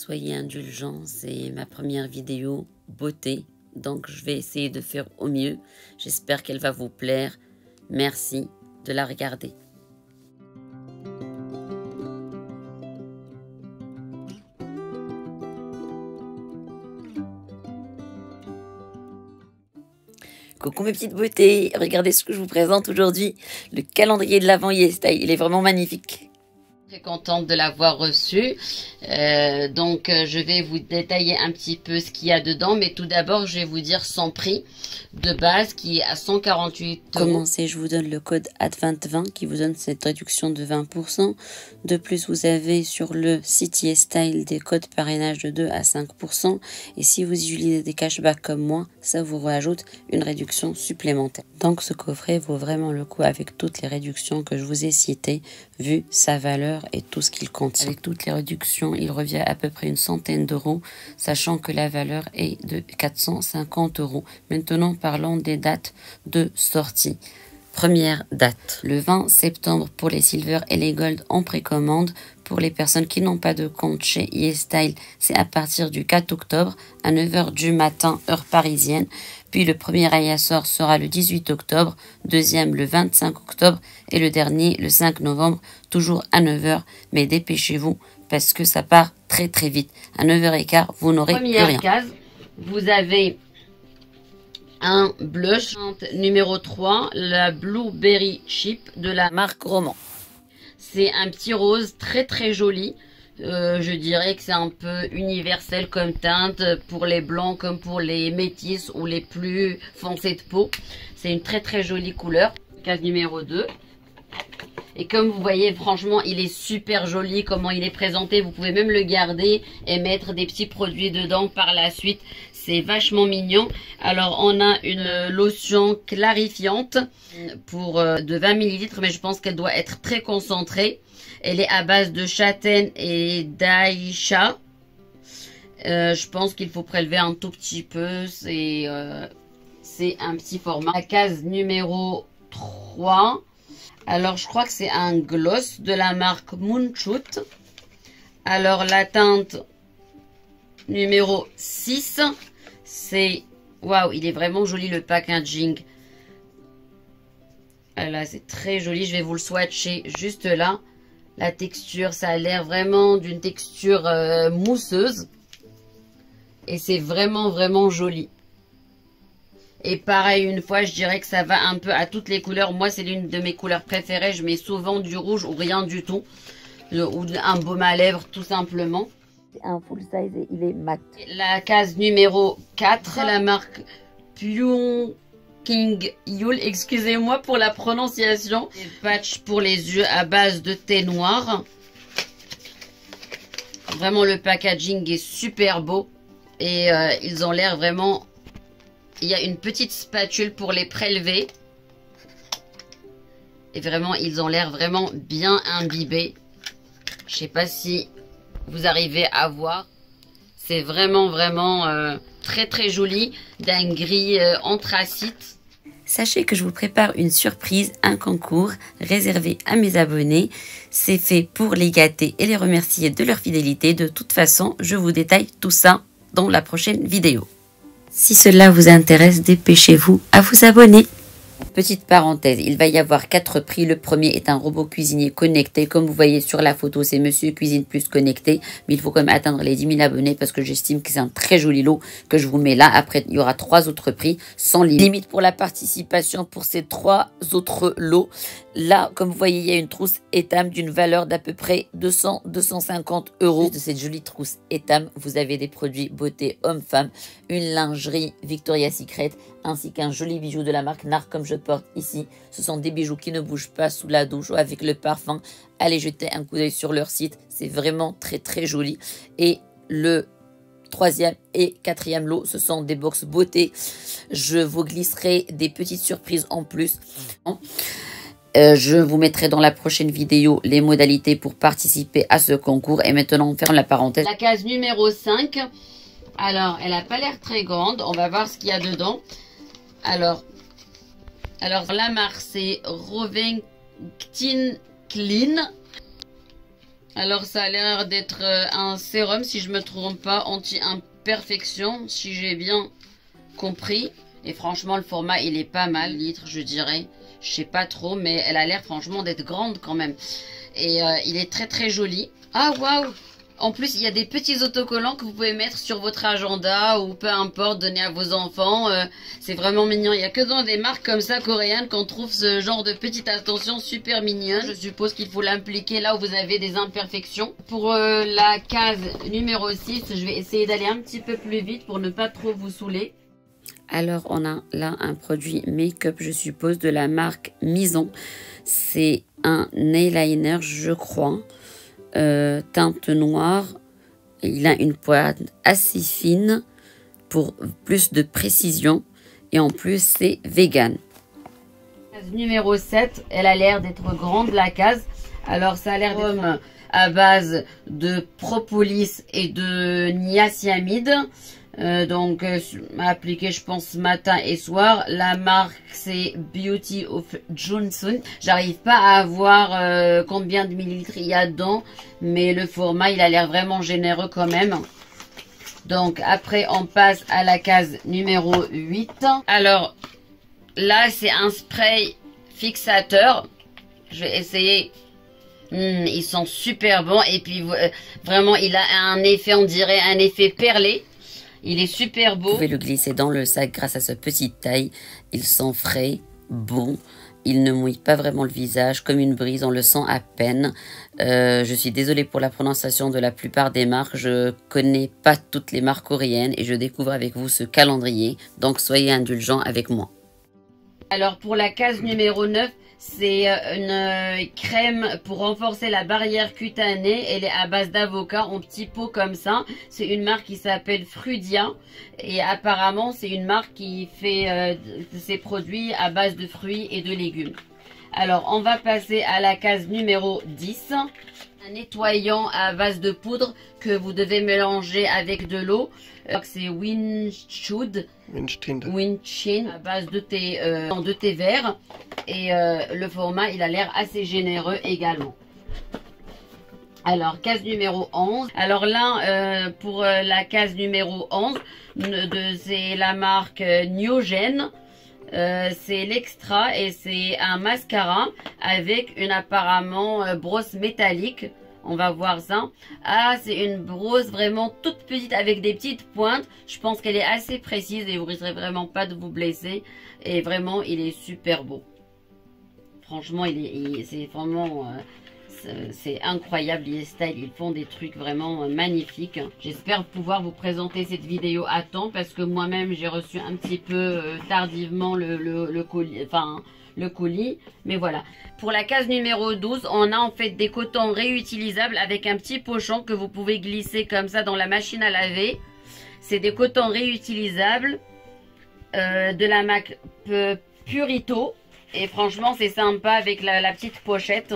Soyez indulgents, c'est ma première vidéo beauté, donc je vais essayer de faire au mieux. J'espère qu'elle va vous plaire. Merci de la regarder. Coucou mes petites beautés, regardez ce que je vous présente aujourd'hui. Le calendrier de l'Avent YesStyle, il est vraiment magnifique. Très contente de l'avoir reçu. Je vais vous détailler un petit peu ce qu'il y a dedans. Mais tout d'abord, je vais vous dire son prix de base qui est à 148 €. Commencez, je vous donne le code AD2020 qui vous donne cette réduction de 20%. De plus, vous avez sur le site YesStyle des codes parrainage de 2 à 5%. Et si vous utilisez des cashbacks comme moi, ça vous rajoute une réduction supplémentaire. Donc ce coffret vaut vraiment le coup avec toutes les réductions que je vous ai citées, vu sa valeur et tout ce qu'il contient. Avec toutes les réductions, il revient à peu près une centaine d'euros, sachant que la valeur est de 450 €. Maintenant, parlons des dates de sortie. Première date, le 20 septembre pour les Silver et les Gold en précommande. Pour les personnes qui n'ont pas de compte chez YesStyle, c'est à partir du 4 octobre à 9 h du matin, heure parisienne. Puis le premier Ayasor sera le 18 octobre, deuxième le 25 octobre et le dernier le 5 novembre, toujours à 9 h. Mais dépêchez-vous parce que ça part très très vite. À 9 h 15, vous n'aurez plus rien. Première case, vous avez un blush numéro 3, la Blueberry Chip de la marque Roman. C'est un petit rose très très joli. Je dirais que c'est un peu universel comme teinte pour les blancs comme pour les métis ou les plus foncés de peau. C'est une très très jolie couleur. Case numéro 2. Et comme vous voyez, franchement, il est super joli comment il est présenté. Vous pouvez même le garder et mettre des petits produits dedans par la suite. C'est vachement mignon. Alors, on a une lotion clarifiante pour de 20 ml, mais je pense qu'elle doit être très concentrée. Elle est à base de châtaigne et d'aïcha. Je pense qu'il faut prélever un tout petit peu. C'est un petit format. La case numéro 3. Alors, je crois que c'est un gloss de la marque Moonshot. Alors, la teinte numéro 6, c'est... Waouh, il est vraiment joli le packaging. Là, c'est très joli. Je vais vous le swatcher juste là. La texture, ça a l'air vraiment d'une texture mousseuse. Et c'est vraiment, vraiment joli. Et pareil, une fois, je dirais que ça va un peu à toutes les couleurs. Moi, c'est l'une de mes couleurs préférées. Je mets souvent du rouge ou rien du tout. Ou un baume à lèvres, tout simplement. C'est un full size et il est mat. La case numéro 4, c'est la marque Pyong King Yule. Excusez-moi pour la prononciation. Des patchs pour les yeux à base de thé noir. Vraiment, le packaging est super beau. Et ils ont l'air vraiment... Il y a une petite spatule pour les prélever. Et vraiment, ils ont l'air vraiment bien imbibés. Je sais pas si vous arrivez à voir. C'est vraiment, vraiment très, très joli. D'un gris anthracite. Sachez que je vous prépare une surprise, un concours réservé à mes abonnés. C'est fait pour les gâter et les remercier de leur fidélité. De toute façon, je vous détaille tout ça dans la prochaine vidéo. Si cela vous intéresse, dépêchez-vous à vous abonner. Petite parenthèse, il va y avoir 4 prix. Le premier est un robot cuisinier connecté. Comme vous voyez sur la photo, c'est Monsieur Cuisine Plus connecté. Mais il faut quand même atteindre les 10 000 abonnés parce que j'estime que c'est un très joli lot que je vous mets là. Après, il y aura 3 autres prix sans limite pour la participation pour ces 3 autres lots. Là, comme vous voyez, il y a une trousse Etam d'une valeur d'à peu près 200-250 €. De cette jolie trousse Etam, vous avez des produits beauté homme-femme, une lingerie Victoria's Secret, ainsi qu'un joli bijou de la marque NARS comme je porte ici. Ce sont des bijoux qui ne bougent pas sous la douche ou avec le parfum. Allez jeter un coup d'œil sur leur site, c'est vraiment très très joli. Et le 3e et 4e lot, ce sont des box beauté. Je vous glisserai des petites surprises en plus. Je vous mettrai dans la prochaine vidéo les modalités pour participer à ce concours. Et maintenant, on ferme la parenthèse. La case numéro 5. Alors, elle n'a pas l'air très grande. On va voir ce qu'il y a dedans. Alors la marque, c'est Rovengtin Clean. Alors ça a l'air d'être un sérum, si je me trompe pas, anti-imperfection, si j'ai bien compris. Et franchement, le format, il est pas mal, litre, je dirais. Je sais pas trop, mais elle a l'air franchement d'être grande quand même. Et il est très très joli. Ah waouh! En plus, il y a des petits autocollants que vous pouvez mettre sur votre agenda ou peu importe, donner à vos enfants. C'est vraiment mignon. Il n'y a que dans des marques comme ça coréennes qu'on trouve ce genre de petite attention super mignonne. Je suppose qu'il faut l'impliquer là où vous avez des imperfections. Pour la case numéro 6, je vais essayer d'aller un petit peu plus vite pour ne pas trop vous saouler. Alors, on a là un produit make-up, je suppose, de la marque Mison. C'est un nail liner, je crois. Teinte noire. Il a une pointe assez fine pour plus de précision. Et en plus, c'est vegan. Case numéro 7, elle a l'air d'être grande, la case. Alors, ça a l'air d'être à base de propolis et de niacinamide. Appliqué je pense matin et soir. La marque c'est Beauty of Johnson. J'arrive pas à voir combien de millilitres il y a dedans, mais le format il a l'air vraiment généreux quand même. Donc après on passe à la case numéro 8. Alors là c'est un spray fixateur. Je vais essayer. Ils sont super bons et puis vraiment il a un effet, on dirait un effet perlé. Il est super beau. Vous pouvez le glisser dans le sac grâce à sa petite taille. Ils sont frais, bons. Ils ne mouillent pas vraiment le visage. Comme une brise, on le sent à peine. Je suis désolée pour la prononciation de la plupart des marques. Je connais pas toutes les marques coréennes et je découvre avec vous ce calendrier. Donc soyez indulgents avec moi. Alors pour la case numéro 9, c'est une crème pour renforcer la barrière cutanée. Elle est à base d'avocat en petits pots comme ça. C'est une marque qui s'appelle Frudia. Et apparemment, c'est une marque qui fait ses produits à base de fruits et de légumes. Alors, on va passer à la case numéro 10. Un nettoyant à base de poudre que vous devez mélanger avec de l'eau. C'est Winchin à base de thé vert. Et le format, il a l'air assez généreux également. Alors, case numéro 11. Alors là, pour la case numéro 11, c'est la marque Neogen. C'est l'extra et c'est un mascara avec une apparemment brosse métallique. On va voir ça. Ah, c'est une brosse vraiment toute petite avec des petites pointes. Je pense qu'elle est assez précise et vous risquerez vraiment pas de vous blesser. Et vraiment, il est super beau. Franchement, c'est vraiment... c'est incroyable, les styles, ils font des trucs vraiment magnifiques. J'espère pouvoir vous présenter cette vidéo à temps parce que moi-même j'ai reçu un petit peu tardivement le colis, mais voilà. Pour la case numéro 12, on a en fait des cotons réutilisables avec un petit pochon que vous pouvez glisser comme ça dans la machine à laver. C'est des cotons réutilisables de la marque Purito et franchement c'est sympa avec la petite pochette.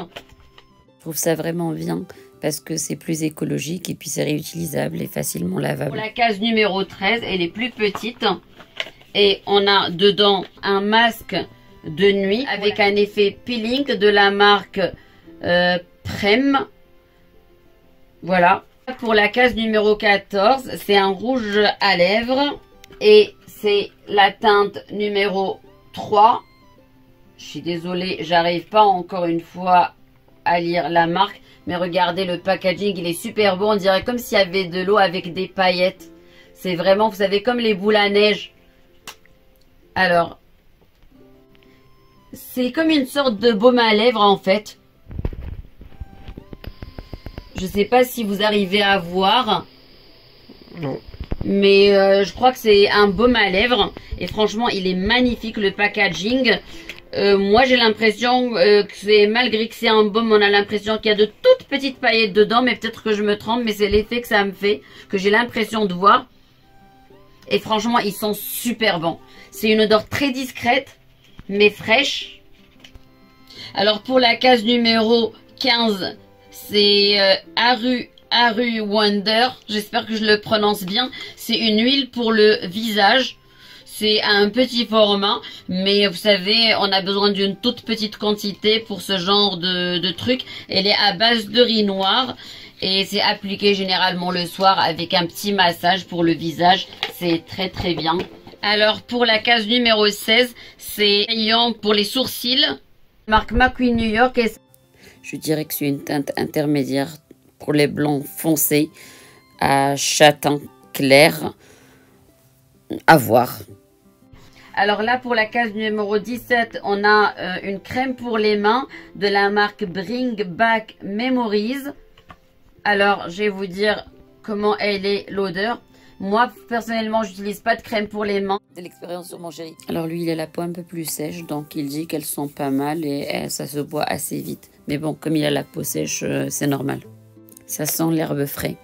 Je trouve ça vraiment bien parce que c'est plus écologique et puis c'est réutilisable et facilement lavable. Pour la case numéro 13, elle est plus petite et on a dedans un masque de nuit avec un effet peeling de la marque Prem. Voilà. Pour la case numéro 14, c'est un rouge à lèvres et c'est la teinte numéro 3. Je suis désolée, j'arrive pas encore une fois à lire la marque, mais regardez le packaging, il est super beau, on dirait comme s'il y avait de l'eau avec des paillettes. C'est vraiment, vous savez, comme les boules à neige. Alors, c'est comme une sorte de baume à lèvres en fait. Je sais pas si vous arrivez à voir. Non. Mais je crois que c'est un baume à lèvres. Et franchement, il est magnifique le packaging. Moi j'ai l'impression que c'est, malgré que c'est un baume, on a l'impression qu'il y a de toutes petites paillettes dedans, mais peut-être que je me trompe, mais c'est l'effet que ça me fait, que j'ai l'impression de voir. Et franchement ils sont super bons. C'est une odeur très discrète mais fraîche. Alors pour la case numéro 15, c'est Aru Wonder, j'espère que je le prononce bien. C'est une huile pour le visage. C'est un petit format, mais vous savez, on a besoin d'une toute petite quantité pour ce genre de truc. Elle est à base de riz noir et c'est appliqué généralement le soir avec un petit massage pour le visage. C'est très très bien. Alors pour la case numéro 16, c'est crayon pour les sourcils. Marque McQueen New York. Et je dirais que c'est une teinte intermédiaire pour les blancs foncés à châtain clair. À voir. Alors là, pour la case numéro 17, on a une crème pour les mains de la marque Bring Back Memories. Alors, je vais vous dire comment elle est, l'odeur. Moi, personnellement, j'utilise pas de crème pour les mains. C'est l'expérience sur mon chéri. Alors lui, il a la peau un peu plus sèche, donc il dit qu'elles sont pas mal et ça se boit assez vite. Mais bon, comme il a la peau sèche, c'est normal. Ça sent l'herbe frais.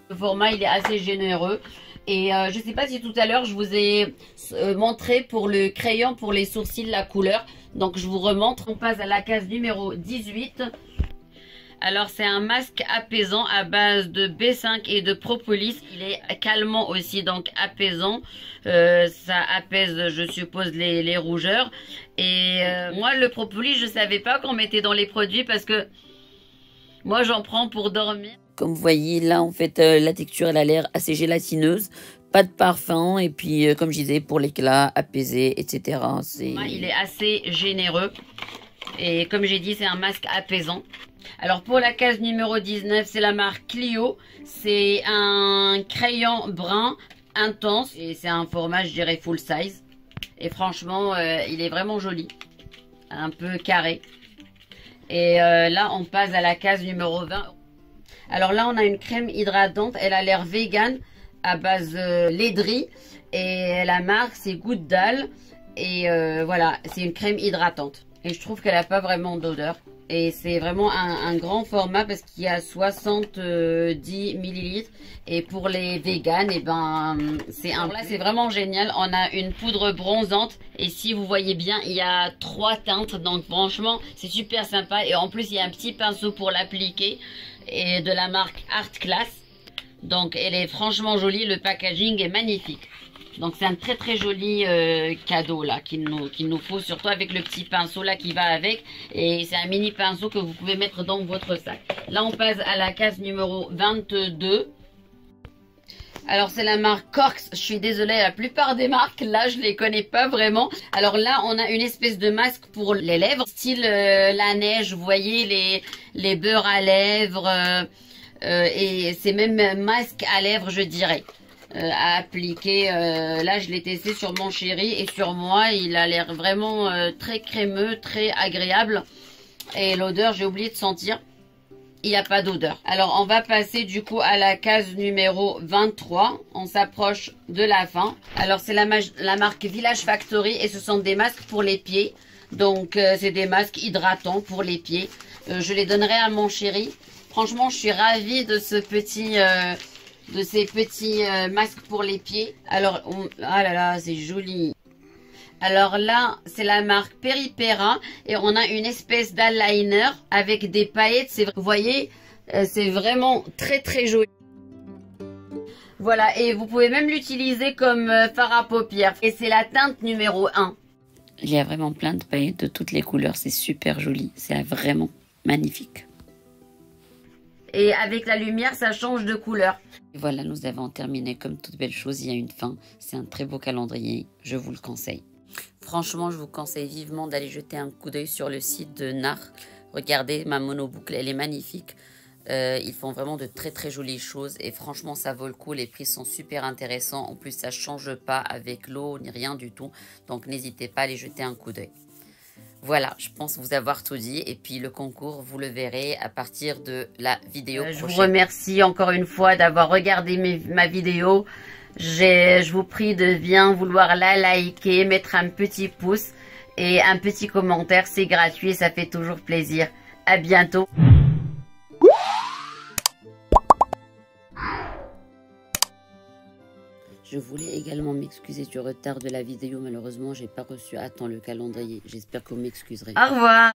Le format, il est assez généreux. Et je ne sais pas si tout à l'heure, je vous ai montré pour le crayon pour les sourcils la couleur. Donc, je vous remontre. On passe à la case numéro 18. Alors, c'est un masque apaisant à base de B5 et de propolis. Il est calmant aussi, donc apaisant. Ça apaise, je suppose, les rougeurs. Et moi, le propolis, je ne savais pas qu'on mettait dans les produits parce que moi, j'en prends pour dormir. Comme vous voyez, là, en fait, la texture, elle a l'air assez gélatineuse. Pas de parfum. Et puis, comme je disais, pour l'éclat, apaisé, etc. Il est assez généreux. Et comme j'ai dit, c'est un masque apaisant. Alors, pour la case numéro 19, c'est la marque Clio. C'est un crayon brun intense. Et c'est un format, je dirais, full size. Et franchement, il est vraiment joli. Un peu carré. Et là, on passe à la case numéro 20. Alors là, on a une crème hydratante. Elle a l'air vegan à base lait de riz. Et la marque, c'est Goutte d'Al. Et voilà, c'est une crème hydratante. Et je trouve qu'elle n'a pas vraiment d'odeur. Et c'est vraiment un grand format parce qu'il y a 70 millilitres. Et pour les véganes, et ben, c'est vraiment génial. On a une poudre bronzante. Et si vous voyez bien, il y a 3 teintes. Donc franchement, c'est super sympa. Et en plus, il y a un petit pinceau pour l'appliquer. Et de la marque Art Class. Donc elle est franchement jolie. Le packaging est magnifique. Donc c'est un très très joli cadeau là qu'il nous faut, surtout avec le petit pinceau là qui va avec. Et c'est un mini pinceau que vous pouvez mettre dans votre sac. Là on passe à la case numéro 22. Alors c'est la marque Corks. Je suis désolée, la plupart des marques là je les connais pas vraiment. Alors là on a une espèce de masque pour les lèvres, style la neige, vous voyez les beurres à lèvres. Et c'est même masque à lèvres je dirais. À appliquer. Là, je l'ai testé sur mon chéri et sur moi. Il a l'air vraiment très crémeux, très agréable. Et l'odeur, j'ai oublié de sentir. Il n'y a pas d'odeur. Alors, on va passer du coup à la case numéro 23. On s'approche de la fin. Alors, c'est la marque Village Factory et ce sont des masques pour les pieds. Donc, c'est des masques hydratants pour les pieds. Je les donnerai à mon chéri. Franchement, je suis ravie de ce petit... de ces petits masques pour les pieds. Alors, ah là là, c'est joli. Alors là, c'est la marque Peripera et on a une espèce d'eyeliner avec des paillettes. Vous voyez, c'est vraiment très très joli. Voilà, et vous pouvez même l'utiliser comme fard à paupières. Et c'est la teinte numéro 1. Il y a vraiment plein de paillettes de toutes les couleurs. C'est super joli. C'est vraiment magnifique. Et avec la lumière, ça change de couleur. Et voilà, nous avons terminé. Comme toute belle chose, il y a une fin. C'est un très beau calendrier. Je vous le conseille. Franchement, je vous conseille vivement d'aller jeter un coup d'œil sur le site de NAR. Regardez, ma monoboucle, elle est magnifique. Ils font vraiment de très très jolies choses. Et franchement, ça vaut le coup. Les prix sont super intéressants. En plus, ça ne change pas avec l'eau ni rien du tout. Donc, n'hésitez pas à aller jeter un coup d'œil. Voilà, je pense vous avoir tout dit. Et puis le concours, vous le verrez à partir de la vidéo prochaine. Je vous remercie encore une fois d'avoir regardé ma vidéo. Je vous prie de bien vouloir la liker, mettre un petit pouce et un petit commentaire. C'est gratuit, ça fait toujours plaisir. À bientôt. Je voulais également m'excuser du retard de la vidéo. Malheureusement, j'ai pas reçu à temps le calendrier. J'espère que vous m'excuserez. Au revoir.